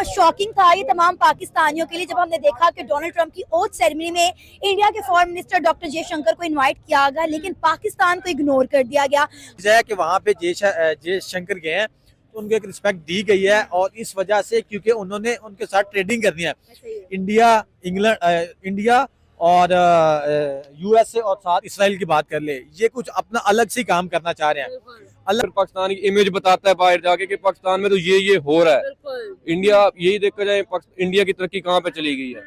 Shocking था ये तमाम पाकिस्तानियों के लिए जब हमने देखा कि डोनाल्ड ट्रंप की ओथ सेरेमनी में इंडिया के फॉरेन मिनिस्टर डॉक्टर जयशंकर को इनवाइट किया गया, लेकिन पाकिस्तान को इग्नोर कर दिया गया। कि वहाँ पे जयशंकर गए हैं तो उनको एक रिस्पेक्ट दी गई है, और इस वजह से क्योंकि उन्होंने उनके साथ ट्रेडिंग करनी है, इंडिया और यूएसए और साथ इसराइल की बात कर ले, ये कुछ अपना अलग से काम करना चाह रहे हैं। अलग पाकिस्तान की इमेज बताता है बाहर जाके कि पाकिस्तान में तो ये हो रहा है। इंडिया यही देखा जाए इंडिया की तरक्की कहाँ पे चली गई है।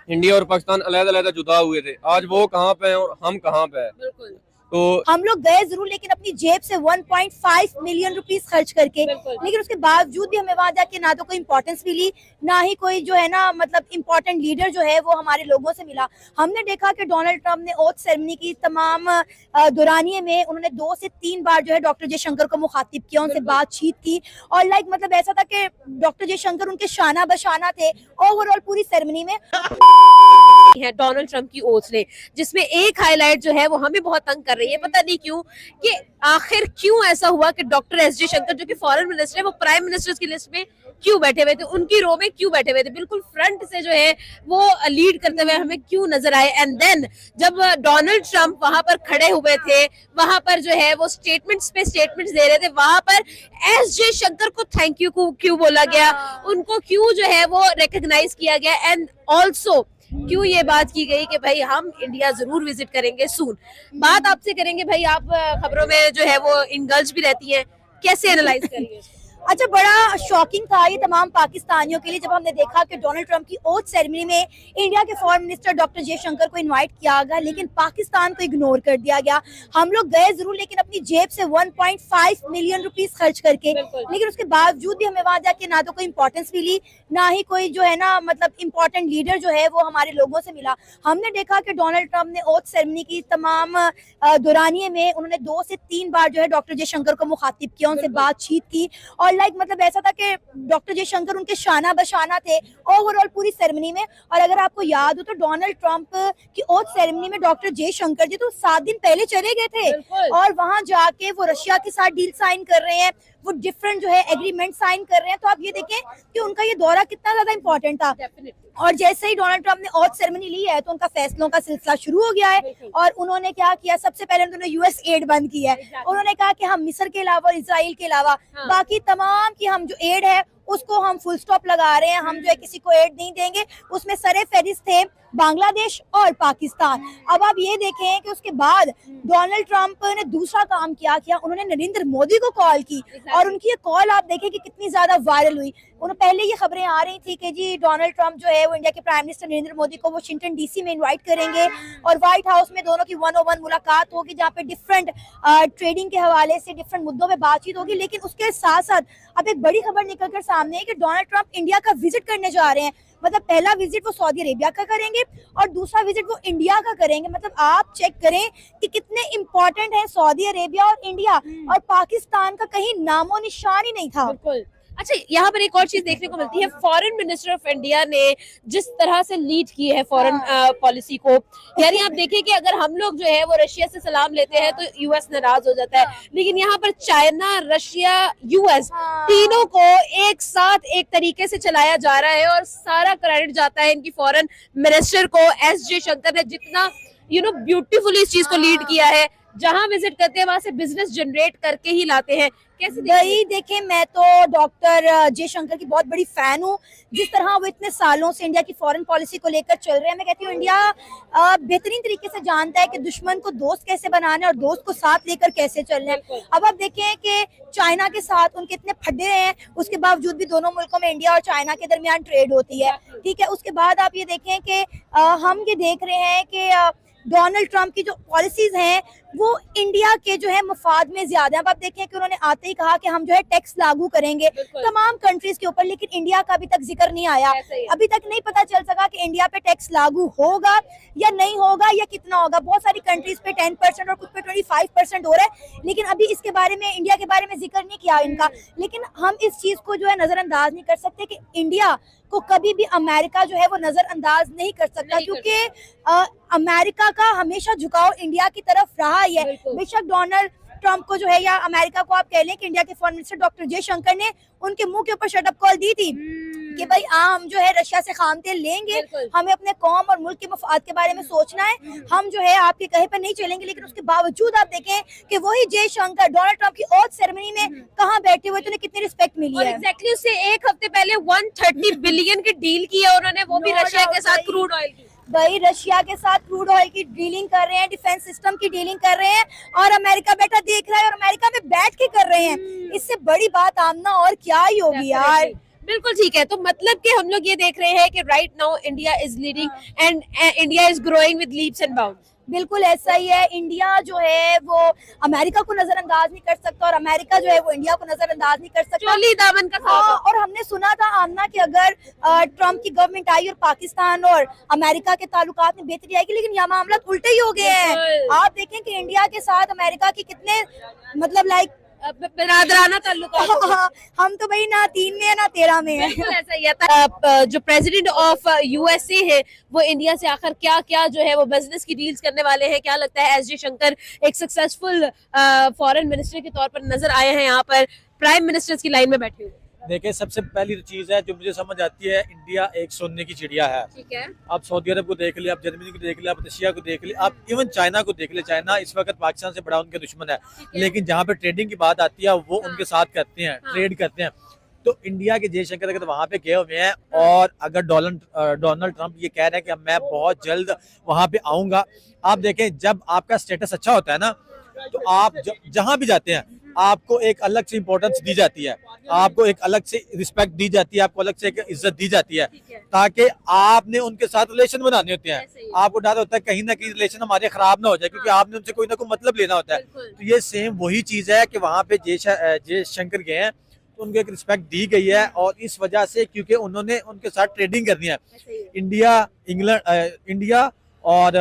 इंडिया और पाकिस्तान अलग-अलग जुदा हुए थे, आज वो कहाँ पे हैं और हम कहाँ पे हैं। तो हम लोग गए जरूर, लेकिन अपनी जेब से 1.5 मिलियन रुपीस खर्च करके, लेकिन उसके बावजूद भी हमें वहां जाके ना तो कोई इम्पोर्टेंस मिली, ना ही कोई जो है ना मतलब इम्पोर्टेंट लीडर जो है वो हमारे लोगों से मिला। हमने देखा कि डोनाल्ड ट्रंप ने ओथ सेरेमनी की तमाम दौरानिए में उन्होंने 2 से 3 बार जो है डॉक्टर जयशंकर को मुखातिब किया, उनसे बातचीत की, और मतलब ऐसा था कि डॉक्टर जयशंकर उनके शाना बशाना थे ओवरऑल पूरी सेरेमनी में। है डोनाल्ड ट्रंप की ओथ ने, जिसमें एक हाईलाइट जो है वो हमें बहुत तंग कर रही है, पता नहीं क्यों, कि आखिर क्यों ऐसा हुआ कि डॉक्टर एस जयशंकर जो कि फॉरेन मिनिस्टर है वो प्राइम मिनिस्टर्स की लिस्ट में क्यों बैठे हुए थे, उनकी रो में क्यों बैठे हुए थे, बिल्कुल फ्रंट से जो है वो लीड करते हुए हमें क्यों नजर आए। एंड देन जब डोनाल्ड ट्रंप वहां पर खड़े हुए थे, वहां पर जो है वो स्टेटमेंट्स पे स्टेटमेंट्स दे रहे थे, वहां पर एस जयशंकर को थैंक यू क्यों बोला गया, उनको क्यों जो है वो रिकॉग्नाइज किया गया, एंड ऑल्सो क्यों ये बात की गई कि भाई हम इंडिया जरूर विजिट करेंगे सून। बात आपसे करेंगे भाई, आप खबरों में जो है वो इंडल्ज भी रहती हैं, कैसे एनालाइज करेंगे? अच्छा, बड़ा शॉकिंग था ये तमाम पाकिस्तानियों के लिए जब हमने देखा कि डोनाल्ड ट्रंप की ओथ सेरेमनी में इंडिया के फॉरेन मिनिस्टर डॉक्टर जयशंकर को इनवाइट किया गया, लेकिन पाकिस्तान को इग्नोर कर दिया गया। हम लोग गए जरूर, लेकिन अपनी जेब से 1.5 मिलियन रुपीस खर्च करके, लेकिन उसके बावजूद भी हमें वहां जाके ना तो कोई इम्पोर्टेंस मिली, ना ही कोई जो है ना मतलब इम्पोर्टेंट लीडर जो है वो हमारे लोगों से मिला। हमने देखा कि डोनाल्ड ट्रंप ने ओथ सेरेमनी की तमाम दौरानिए में उन्होंने 2 से 3 बार जो है डॉक्टर जयशंकर को मुखातिब किया, उनसे बातचीत की, और मतलब ऐसा था कि डॉक्टर जयशंकर उनके शाना बशाना थे ओवरऑल पूरी सेरेमनी में। और अगर आपको याद हो तो डोनाल्ड ट्रंप की ओथ सेरेमनी में डॉक्टर जयशंकर जी तो 7 दिन पहले चले गए थे, और वहां जाके वो रशिया के साथ डील साइन कर रहे हैं, वो डिफरेंट जो है एग्रीमेंट साइन कर रहे हैं। तो आप ये देखें कि उनका ये दौरा कितना ज्यादा इंपॉर्टेंट था। और जैसे ही डोनाल्ड ट्रंप ने ओथ सेरेमनी ली है तो उनका फैसलों का सिलसिला शुरू हो गया है, और उन्होंने क्या किया, सबसे पहले उन्होंने यूएस एड बंद की है। उन्होंने कहा कि हम मिस्र के अलावा और इजराइल के अलावा बाकी तमाम की हम जो एड है उसको हम फुल स्टॉप लगा रहे हैं, हम जो है किसी को एड नहीं देंगे। उसमें सरे फहरिस्त थे बांग्लादेश और पाकिस्तान। अब आप ये देखें कि उसके बाद डोनाल्ड ट्रंप ने दूसरा काम किया, उन्होंने नरेंद्र मोदी को कॉल की, और उनकी ये कॉल आप देखें कि कितनी ज्यादा वायरल हुई। पहले ये खबरें आ रही थी कि जी डोनाल्ड ट्रंप जो है वो इंडिया के प्राइम मिनिस्टर नरेंद्र मोदी को वाशिंगटन डीसी में इनवाइट करेंगे, और व्हाइट हाउस में दोनों की 1-on-1 मुलाकात होगी, जहाँ पे डिफरेंट ट्रेडिंग के हवाले से डिफरेंट मुद्दों पे बातचीत होगी। लेकिन उसके साथ साथ अब एक बड़ी खबर निकल कर सामने है कि डोनाल्ड ट्रंप इंडिया का विजिट करने जा रहे हैं। मतलब पहला विजिट वो सऊदी अरेबिया का करेंगे और दूसरा विजिट वो इंडिया का करेंगे। मतलब आप चेक करें कि कितने इंपॉर्टेंट है सऊदी अरेबिया और इंडिया, और पाकिस्तान का कहीं नामो निशान ही नहीं था। अच्छा, यहाँ पर एक और चीज देखने को मिलती है, फॉरेन मिनिस्टर ऑफ इंडिया ने जिस तरह से लीड की है फॉरेन पॉलिसी को, यानी आप देखें कि अगर हम लोग जो है वो रशिया से सलाम लेते हैं तो यूएस नाराज हो जाता है, लेकिन यहाँ पर चाइना, रशिया, यूएस तीनों को एक साथ एक तरीके से चलाया जा रहा है, और सारा क्रेडिट जाता है इनकी फॉरेन मिनिस्टर को। एस जयशंकर ने जितना ब्यूटीफुली इस चीज को लीड किया है, जहां विजिट करते हैं वहां से बिजनेस जनरेट करके ही लाते हैं। कैसे वही देखें, मैं तो डॉक्टर जयशंकर की बहुत बड़ी फैन हूँ। जिस तरह वो इतने सालों से इंडिया की फॉरेन पॉलिसी को लेकर चल रहे हैं, मैं कहती हूँ इंडिया बेहतरीन तरीके से जानता है कि दुश्मन को दोस्त कैसे बनाना है और दोस्त को साथ लेकर कैसे चलना है। अब आप देखें कि चाइना के साथ उनके इतने फड्डे हैं, उसके बावजूद भी दोनों मुल्कों में इंडिया और चाइना के दरमियान ट्रेड होती है, ठीक है। उसके बाद आप ये देखें कि हम ये देख रहे हैं कि डोनाल्ड ट्रंप की जो पॉलिसीज हैं वो इंडिया के जो है मफाद में ज्यादा है। अब आप देखें कि उन्होंने आते ही कहा कि हम जो है टैक्स लागू करेंगे तमाम कंट्रीज के ऊपर, लेकिन इंडिया का अभी तक जिक्र नहीं आया। अभी तक नहीं पता चल सका कि इंडिया पे टैक्स लागू होगा या नहीं होगा या कितना होगा। बहुत सारी कंट्रीज पे 10% और कुछ पे 25% हो रहा है, लेकिन अभी इसके बारे में, इंडिया के बारे में जिक्र नहीं किया इनका। लेकिन हम इस चीज को जो है नजरअंदाज नहीं कर सकते कि इंडिया को कभी भी अमेरिका जो है वो नजरअंदाज नहीं कर सकता, क्योंकि अमेरिका का हमेशा झुकाव इंडिया की तरफ रहा है। बेशक डोनाल्ड ट्रंप को जो है या अमेरिका को आप कह लें कि इंडिया के फॉरेन मिनिस्टर डॉक्टर जयशंकर ने उनके मुंह के ऊपर शट अप कॉल दी थी कि भाई हम जो है रशिया से खाम तेल लेंगे, हमें अपने कौम और मुल्क के मफाद के बारे में सोचना है, हम जो है आपके कहे पर नहीं चलेंगे। लेकिन उसके बावजूद आप देखें कि वही जयशंकर डोनाल्ड ट्रंप की ओथ सेरेमनी में कहाँ बैठे हुए, तो उन्हें कितनी रिस्पेक्ट मिली और है। एग्जैक्टली उससे एक हफ्ते पहले 130 बिलियन की डील की है उन्होंने, वो भी No रशिया doubt के साथ भाई। क्रूड ऑयल की। भाई रशिया के साथ क्रूड ऑयल की डीलिंग कर रहे हैं, डिफेंस सिस्टम की डीलिंग कर रहे हैं, और अमेरिका बैठा देख रहा है और अमेरिका में बैठ के कर रहे हैं। इससे बड़ी बात आमना और क्या ही होगी यार। बिल्कुल ठीक है। तो मतलब कि हम लोग ये देख रहे हैं कि right now India is leading and India is growing with leaps and bounds. बिल्कुल ऐसा ही है। इंडिया जो है वो अमेरिका को नजरअंदाज नहीं कर सकता और अमेरिका जो है वो इंडिया को नजरअंदाज नहीं कर सकता। चोली दामन का हाँ, साथ और हमने सुना था आमना कि अगर ट्रम्प की गवर्नमेंट आई और पाकिस्तान और अमेरिका के ताल्लुकात में बेहतरी आएगी, लेकिन यहाँ मामला उल्टे ही हो गए हैं। बिल्कुल। आप देखें कि इंडिया के साथ अमेरिका के कितने मतलब लाइक बिरादराना ताल्लुकात। हम तो भाई ना 3 में है ना 13 में है। बिल्कुल ऐसा ही है। जो प्रेसिडेंट ऑफ यूएसए है वो इंडिया से आखिर क्या क्या जो है वो बिजनेस की डील्स करने वाले हैं, क्या लगता है? एस जयशंकर एक सक्सेसफुल फॉरेन मिनिस्टर के तौर पर नजर आए हैं, यहाँ पर प्राइम मिनिस्टर्स की लाइन में बैठे हुए। देखिए, सबसे पहली चीज है जो मुझे समझ आती है, इंडिया एक सोने की चिड़िया है। ठीक है। आप सऊदी अरब को देख लिया, आप जर्मनी को देख लिया, आप रशिया को देख लिया, आप इवन चाइना को देख लिया। चाइना इस वक्त पाकिस्तान से बड़ा उनका दुश्मन है, लेकिन जहाँ पे ट्रेडिंग की बात आती है वो उनके साथ करते हैं, ट्रेड करते हैं। तो इंडिया के जयशंकर अगर वहाँ पे गए हुए हैं और अगर डोनाल्ड ट्रंप ये कह रहे हैं कि मैं बहुत जल्द वहाँ पे आऊंगा, आप देखें जब आपका स्टेटस अच्छा होता है ना, तो आप जहाँ भी जाते हैं आपको एक अलग से इम्पोर्टेंस दी जाती है, आपको एक अलग से रिस्पेक्ट दी जाती है, आपको अलग से एक इज्जत दी जाती है, ताकि आपने उनके साथ रिलेशन बनाने होते हैं। आपको डर होता है कहीं ना कहीं रिलेशन हमारे खराब ना हो जाए, क्योंकि आपने उनसे कोई ना कोई मतलब लेना होता है। तो ये सेम वही चीज है कि वहाँ पे जयशंकर गए हैं तो उनको एक रिस्पेक्ट दी गई है, और इस वजह से क्योंकि उन्होंने उनके साथ ट्रेडिंग करनी है। इंडिया और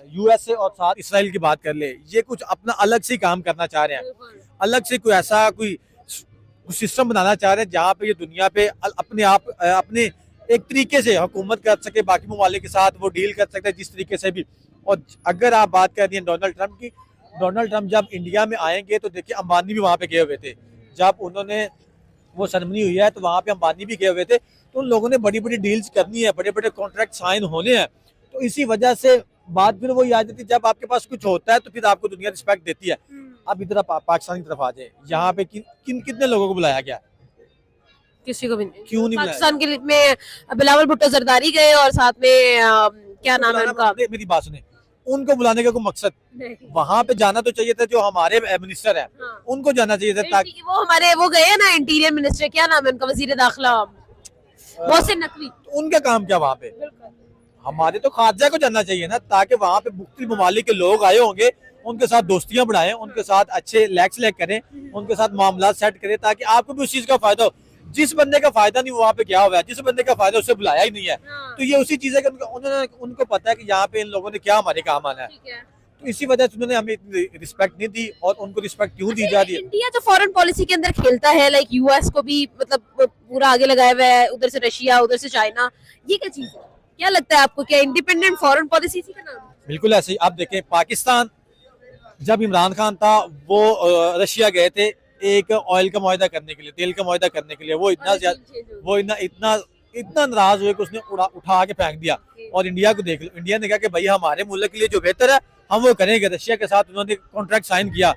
यूएसए और साथ इसराइल की बात कर ले, ये कुछ अपना अलग से काम करना चाह रहे हैं, अलग से कोई ऐसा कोई सिस्टम बनाना चाह रहे हैं जहाँ पे ये दुनिया पे अपने एक तरीके से हुकूमत कर सके, बाकी ममालिक के साथ वो डील कर सकते हैं जिस तरीके से भी। और अगर आप बात कर रही हैं डोनाल्ड ट्रंप की, डोनाल्ड ट्रंप जब इंडिया में आएंगे तो देखिए अंबानी भी वहाँ पे गए हुए थे, जब उन्होंने वो सेरेमनी हुई है तो वहाँ पे अंबानी भी गए हुए थे। तो उन लोगों ने बड़ी बड़ी डील्स करनी है, बड़े बड़े कॉन्ट्रैक्ट साइन होने हैं। तो इसी वजह से बात फिर वही आ जाती है, जब आपके पास कुछ होता है तो फिर आपको दुनिया रिस्पेक्ट देती है। अब इधर पाकिस्तान की तरफ आ जाए, यहाँ पे कितने लोगों को बुलाया गया? किसी को भी नहीं। क्यों नहीं बुलाया? पाकिस्तान के में बिलावल भुट्टो जरदारी गए और साथ में क्या नाम है उनका? मेरी बात सुने, उनको बुलाने का कोई मकसद, वहाँ पे जाना तो चाहिए था जो हमारे मिनिस्टर हैं, उनको जाना चाहिए था, ताकि वो हमारे वो गए ना इंटीरियर मिनिस्टर, क्या नाम है उनका, वजीर दाखिला मोहसिन नकवी, तो उनका काम क्या वहाँ पे? हमारे तो खारजा को जाना चाहिए ना, ताकि वहाँ पे मुख्तलिफ ममालिक के लोग आए होंगे, उनके साथ दोस्तियां बढ़ाएं, उनके साथ अच्छे लैक्स करें, उनके साथ मामला सेट करें, ताकि आपको भी उस चीज का फायदा हो। जिस बंदे का फायदा नहीं वहाँ पे क्या हुआ है, जिस बंदे का फायदा उसे बुलाया ही नहीं है। तो ये उसी चीज है कि उनको पता है कि यहाँ पे इन लोगों ने क्या हमारे काम आना है, तो इसी वजह से उन्होंने हमें इतनी रिस्पेक्ट नहीं दी। और उनको रिस्पेक्ट क्यों दी जा रही है? इंडिया जो फॉरेन पॉलिसी के अंदर खेलता है, लाइक यूएस को भी मतलब पूरा आगे लगाया हुआ है, उधर से रशिया, उधर से चाइना, ये क्या चीज है? क्या लगता है आपको, क्या इंडिपेंडेंट फॉरेन पॉलिसी इसी का नाम है? बिल्कुल ऐसे ही। आप देखें, पाकिस्तान जब इमरान खान था वो रशिया गए थे एक ऑयल का मुआहदा करने के लिए, तेल का मुआहदा करने के लिए, वो इतना नाराज हुए कि उसने उठा के फेंक दिया। और इंडिया को देख लो, इंडिया ने कहा कि भाई हमारे मुल्क के लिए जो बेहतर है हम वो करेंगे। रशिया के साथ उन्होंने कॉन्ट्रैक्ट साइन किया,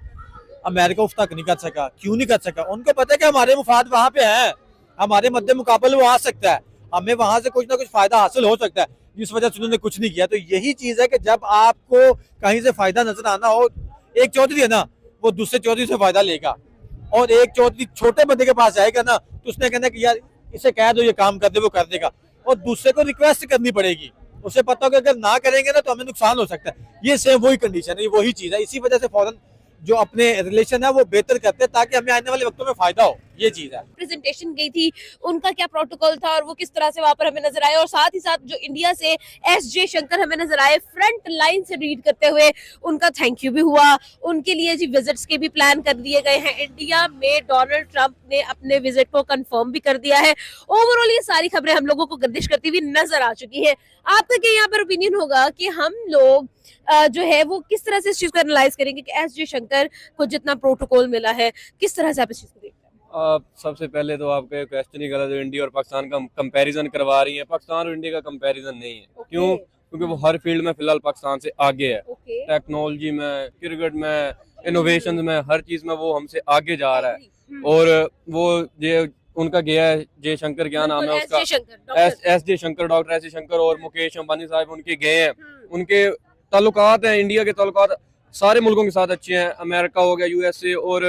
अमेरिका उस तक नहीं कर सका। क्यों नहीं कर सका? उनको पता है कि हमारे मुफाद वहाँ पे है, हमारे मद्दे मुकाबले वो आ सकता है, हमें वहां से कुछ ना कुछ फायदा हासिल हो सकता है, जिस वजह से उन्होंने कुछ नहीं किया। तो यही चीज है कि जब आपको कहीं से फायदा नजर आना हो, एक चौधरी है ना, वो दूसरे चौधरी से फायदा लेगा, और एक चौधरी छोटे बंदे के पास जाएगा ना तो उसने कहना कि यार इसे कह दो ये काम कर दे, वो कर देगा, और दूसरे को रिक्वेस्ट करनी पड़ेगी। उसे पता होगा अगर ना करेंगे ना तो हमें नुकसान हो सकता है। ये सेम वही कंडीशन है, वही चीज है। इसी वजह से फौरन जो अपने रिलेशन है वो बेहतर करते हैं, ताकि हमें आने वाले वक्तों में फायदा हो। ये चीज है। प्रेजेंटेशन गई थी, उनका क्या प्रोटोकॉल था और वो किस तरह से वहां पर हमें नजर आए, और साथ ही साथ जो इंडिया से एस जयशंकर हमें नजर आए फ्रंट लाइन से रीड करते हुए, उनका थैंक यू भी हुआ। उनके लिए जी विजिट्स के भी प्लान कर दिए गए हैं। इंडिया में डोनाल्ड ट्रंप ने अपने विजिट को कंफर्म भी कर दिया है। ओवरऑल ये सारी खबरें हम लोगों को गर्दिश करती हुई नजर आ चुकी है। आपका क्या यहाँ पर ओपिनियन होगा कि हम लोग जो है वो किस तरह से इस चीज को एनालाइज करेंगे कि एस जयशंकर को जितना प्रोटोकॉल मिला है, किस तरह से आप इस चीज को देखते हैं? आप सबसे पहले तो आपका क्वेश्चन ही गलत है। इंडिया और पाकिस्तान का कंपैरिजन करवा रही है, पाकिस्तान और इंडिया का कंपैरिजन नहीं है। क्यों? क्योंकि वो हर फील्ड में फिलहाल पाकिस्तान से आगे है। टेक्नोलॉजी में, क्रिकेट में, इनोवेशन में, हर चीज में वो हमसे आगे जा रहा है। और वो ये उनका गया है जयशंकर, क्या नाम है उसका, एस जे शंकर, डॉक्टर एस जे शंकर और मुकेश अंबानी साहब उनके गए हैं। उनके ताल्लुकात हैं, इंडिया के ताल्लुकात सारे मुल्कों के साथ अच्छे हैं। अमेरिका हो गया, यूएसए और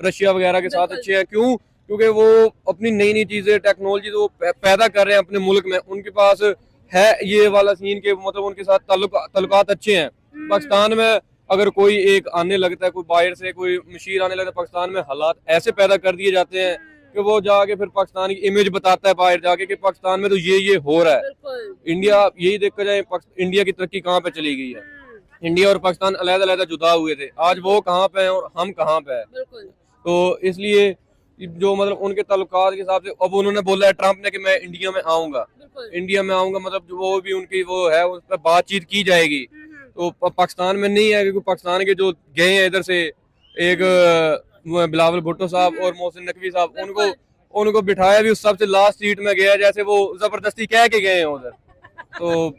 रशिया वगैरह के साथ अच्छे हैं। क्यों? क्योंकि वो अपनी नई नई चीजें, टेक्नोलॉजी तो पैदा कर रहे हैं अपने मुल्क में। उनके पास है ये वाला सीन के मतलब उनके साथ ताल्लुकात अच्छे हैं। पाकिस्तान में अगर कोई एक आने लगता है, कोई बाहर से कोई मशीर आने लगता है, पाकिस्तान में हालात ऐसे पैदा कर दिए जाते हैं कि वो जाके फिर पाकिस्तान की इमेज बताता है बाहर जाके कि पाकिस्तान में तो ये हो रहा है। इंडिया यही देखा जाए, इंडिया की तरक्की कहाँ पे चली गई है। इंडिया और पाकिस्तान अलग-अलग जुदा हुए थे, आज वो कहाँ पे हैं और हम कहाँ पे हैं। तो इसलिए जो मतलब उनके ताल्लुकात के हिसाब से अब उन्होंने बोला है ट्रम्प ने कि मैं इंडिया में आऊंगा, मतलब जो वो भी उनकी वो है उस पर बातचीत की जाएगी। तो पाकिस्तान में नहीं है, क्योंकि पाकिस्तान के जो गए हैं इधर से, एक बिलावल भुट्टो साहब और मोहसिन नकवी साहब, उनको बिठाया भी उस सबसे लास्ट सीट में गया, जैसे वो जबरदस्ती कह के गए हैं उधर। तो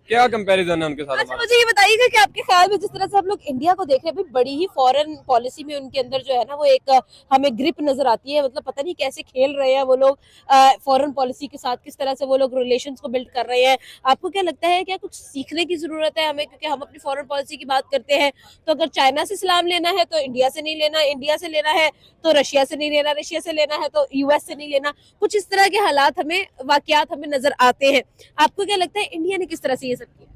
क्या कंपैरिजन है उनके साथ? अच्छा, मुझे ये बताइएगा कि आपके ख्याल में जिस तरह से हम लोग इंडिया को देख रहे हैं, बड़ी ही फॉरेन पॉलिसी में उनके अंदर जो है ना वो एक हमें ग्रिप नजर आती है। मतलब पता नहीं कैसे खेल रहे हैं वो लोग फॉरेन पॉलिसी के साथ, किस तरह से वो लोग रिलेशंस को बिल्ड कर रहे हैं। आपको क्या लगता है, क्या कुछ सीखने की जरूरत है हमें? क्योंकि हम अपनी फॉरेन पॉलिसी की बात करते हैं तो अगर चाइना से सलाम लेना है तो इंडिया से नहीं लेना, इंडिया से लेना है तो रशिया से नहीं लेना, रशिया से लेना है तो यूएस से नहीं लेना। कुछ इस तरह के हालात हमें, वाकयात हमें नजर आते हैं। आपको क्या लगता है इंडिया ने किस तरह से ये सब किया?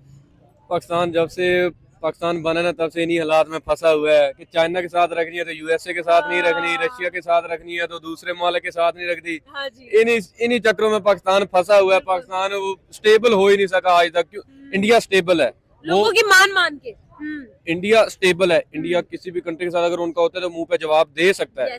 पाकिस्तान जब से पाकिस्तान बना ना तब से इन्हीं हालात में फंसा हुआ है कि चाइना के साथ रखनी है तो यूएसए के साथ नहीं रखनी, रशिया के साथ रखनी है तो दूसरे मालिक के साथ नहीं रखती। इन्हीं चक्रों में पाकिस्तान फंसा हुआ है। पाकिस्तान वो स्टेबल हो ही नहीं सका आज तक। क्यों? इंडिया स्टेबल है, लोगों की मान के। इंडिया स्टेबल है। इंडिया किसी भी कंट्री के साथ अगर उनका होता है तो मुंह पे जवाब दे सकता है।